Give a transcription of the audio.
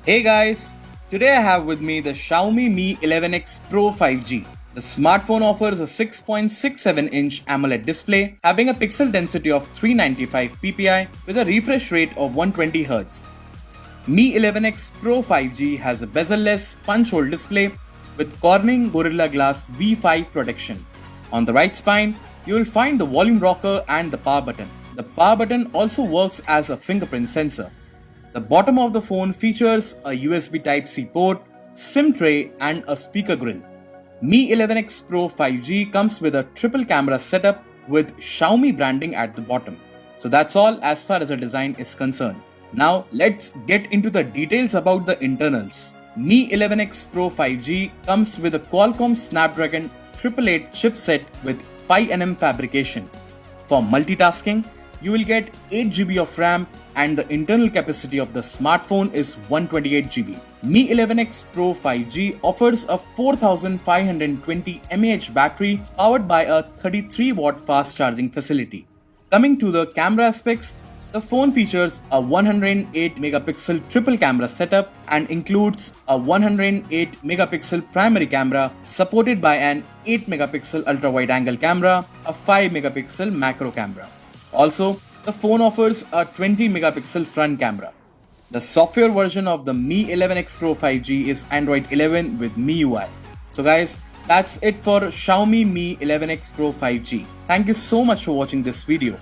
Hey guys, today I have with me the Xiaomi Mi 11X Pro 5G. The smartphone offers a 6.67-inch AMOLED display having a pixel density of 395 ppi with a refresh rate of 120Hz. Mi 11X Pro 5G has a bezel-less punch-hole display with Corning Gorilla Glass V5 protection. On the right spine, you will find the volume rocker and the power button. The power button also works as a fingerprint sensor. The bottom of the phone features a USB Type-C port, SIM tray and a speaker grill. Mi 11X Pro 5G comes with a triple camera setup with Xiaomi branding at the bottom. So that's all as far as the design is concerned. Now let's get into the details about the internals. Mi 11X Pro 5G comes with a Qualcomm Snapdragon 888 chipset with 5nm fabrication. For multitasking, you will get 8GB of RAM and the internal capacity of the smartphone is 128GB. Mi 11X Pro 5G offers a 4520 mAh battery powered by a 33-watt fast charging facility. Coming to the camera specs, the phone features a 108-megapixel triple camera setup and includes a 108-megapixel primary camera supported by an 8-megapixel ultra-wide-angle camera, a 5-megapixel macro camera. Also, the phone offers a 20-megapixel front camera. The software version of the Mi 11X Pro 5G is Android 11 with MIUI. So guys, that's it for Xiaomi Mi 11X Pro 5G. Thank you so much for watching this video.